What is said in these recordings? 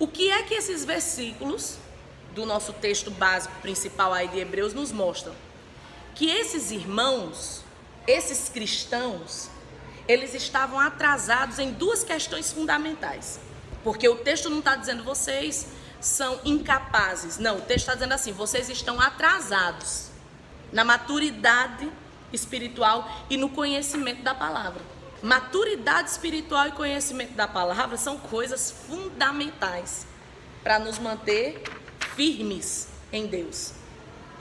O que é que esses versículos do nosso texto básico principal aí de Hebreus nos mostram? Que esses irmãos, esses cristãos, eles estavam atrasados em duas questões fundamentais. Porque o texto não está dizendo vocês são incapazes. Não, o texto está dizendo assim, vocês estão atrasados na maturidade espiritual e no conhecimento da palavra. Maturidade espiritual e conhecimento da palavra são coisas fundamentais para nos manter firmes em Deus,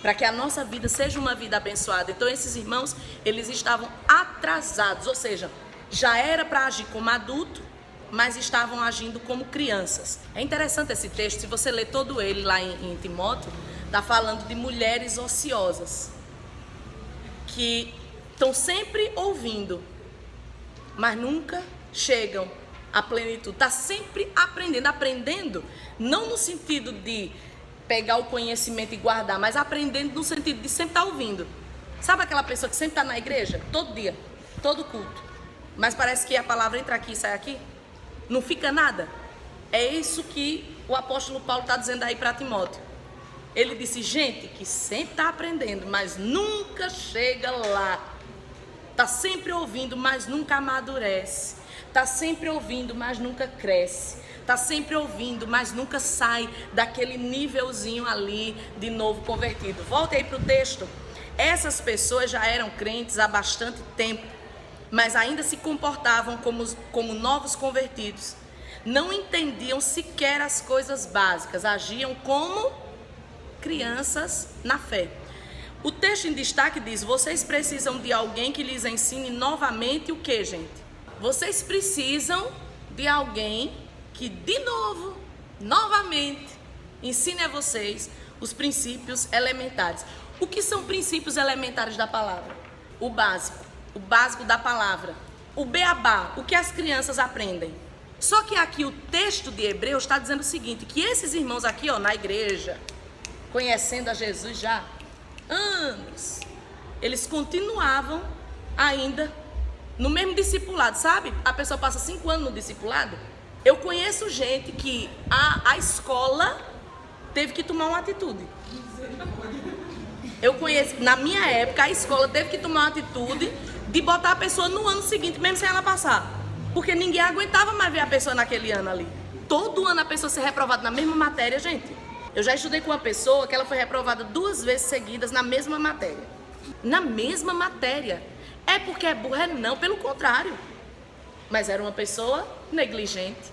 para que a nossa vida seja uma vida abençoada. Então esses irmãos, eles estavam atrasados, ou seja, já era para agir como adulto, mas estavam agindo como crianças. É interessante esse texto, se você ler todo ele lá em Timóteo, está falando de mulheres ociosas, que estão sempre ouvindo, mas nunca chegam à plenitude. Está sempre aprendendo, não no sentido de pegar o conhecimento e guardar, mas aprendendo no sentido de sempre estar ouvindo. Sabe aquela pessoa que sempre está na igreja? Todo dia, todo culto, mas parece que a palavra entra aqui e sai aqui? Não fica nada? É isso que o apóstolo Paulo está dizendo aí para Timóteo. Ele disse, gente que sempre está aprendendo, mas nunca chega lá. Está sempre ouvindo, mas nunca amadurece. Está sempre ouvindo, mas nunca cresce. Está sempre ouvindo, mas nunca sai daquele nívelzinho ali de novo convertido. Volta aí para o texto. Essas pessoas já eram crentes há bastante tempo, mas ainda se comportavam como novos convertidos. Não entendiam sequer as coisas básicas, agiam como crianças na fé. O texto em destaque diz, vocês precisam de alguém que lhes ensine novamente o que, gente? Vocês precisam de alguém que, de novo, novamente, ensine a vocês os princípios elementares. O que são princípios elementares da palavra? O básico da palavra. O beabá, o que as crianças aprendem. Só que aqui o texto de Hebreus está dizendo o seguinte, que esses irmãos aqui, ó, na igreja, conhecendo a Jesus já anos, eles continuavam ainda no mesmo discipulado, sabe? A pessoa passa 5 anos no discipulado. Eu conheço gente que a escola teve que tomar uma atitude. Eu conheço, na minha época, a escola teve que tomar uma atitude de botar a pessoa no ano seguinte, mesmo sem ela passar. Porque ninguém aguentava mais ver a pessoa naquele ano ali. Todo ano a pessoa ser reprovada na mesma matéria, gente. Eu já estudei com uma pessoa que ela foi reprovada 2 vezes seguidas na mesma matéria. Na mesma matéria. É porque é burra? Não, pelo contrário. Mas era uma pessoa negligente,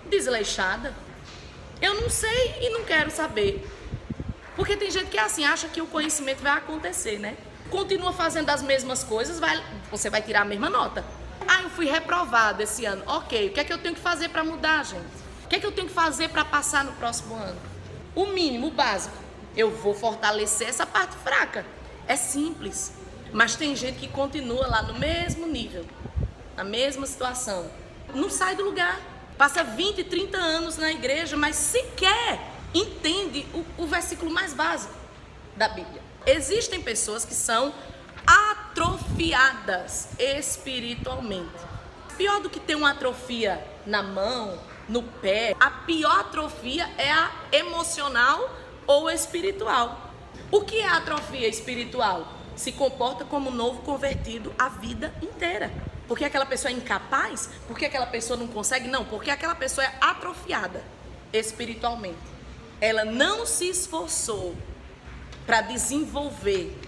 desleixada. Eu não sei e não quero saber. Porque tem gente que é assim, acha que o conhecimento vai acontecer, né? Continua fazendo as mesmas coisas, você vai tirar a mesma nota. Ah, eu fui reprovada esse ano. Ok, o que é que eu tenho que fazer para mudar, gente? O que é que eu tenho que fazer para passar no próximo ano? O mínimo, o básico. Eu vou fortalecer essa parte fraca. É simples. Mas tem gente que continua lá no mesmo nível, na mesma situação. Não sai do lugar. Passa 20, 30 anos na igreja, mas sequer entende o versículo mais básico da Bíblia. Existem pessoas que são atrofiadas espiritualmente. Pior do que ter uma atrofia na mão, no pé, a pior atrofia é a emocional ou espiritual. O que é a atrofia espiritual? Se comporta como novo convertido a vida inteira. Porque aquela pessoa é incapaz? Porque aquela pessoa não consegue? Não, porque aquela pessoa é atrofiada espiritualmente. Ela não se esforçou para desenvolver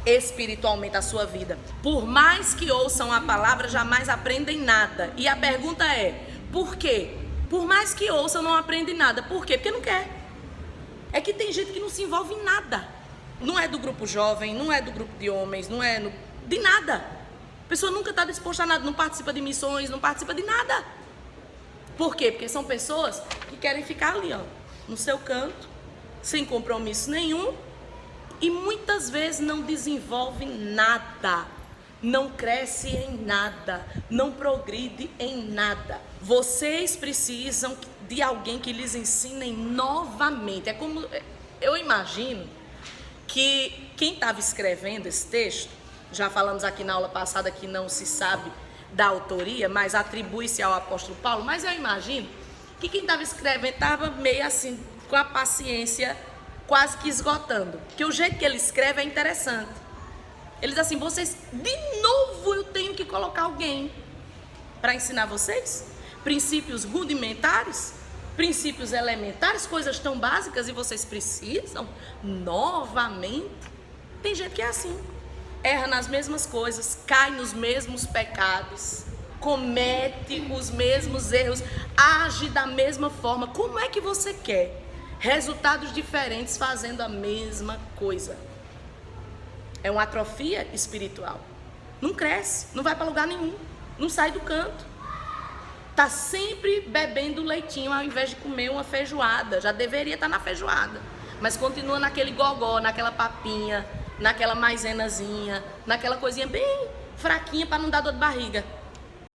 espiritualmente a sua vida. Por mais que ouçam a palavra, jamais aprendem nada. E a pergunta é, por quê? Por mais que ouçam, não aprendem nada. Por quê? Porque não quer. É que tem gente que não se envolve em nada. Não é do grupo jovem, não é do grupo de homens, não é de nada. A pessoa nunca está disposta a nada, não participa de missões, não participa de nada. Por quê? Porque são pessoas que querem ficar ali, ó, no seu canto, sem compromisso nenhum, e muitas vezes não desenvolvem nada, não cresce em nada, não progride em nada. Vocês precisam de alguém que lhes ensine novamente. É como, eu imagino que quem estava escrevendo esse texto, já falamos aqui na aula passada que não se sabe da autoria, mas atribui-se ao apóstolo Paulo, mas eu imagino que que quem estava escrevendo estava meio assim, com a paciência quase que esgotando. Porque o jeito que ele escreve é interessante. Ele diz assim, vocês, de novo eu tenho que colocar alguém para ensinar vocês? Princípios rudimentares, princípios elementares, coisas tão básicas e vocês precisam novamente. Tem gente que é assim, erra nas mesmas coisas, cai nos mesmos pecados, comete os mesmos erros, age da mesma forma. Como é que você quer resultados diferentes fazendo a mesma coisa? É uma atrofia espiritual. Não cresce, não vai para lugar nenhum, não sai do canto. Tá sempre bebendo leitinho ao invés de comer uma feijoada. Já deveria estar na feijoada, mas continua naquele gogó, naquela papinha, naquela maizenazinha, naquela coisinha bem fraquinha para não dar dor de barriga.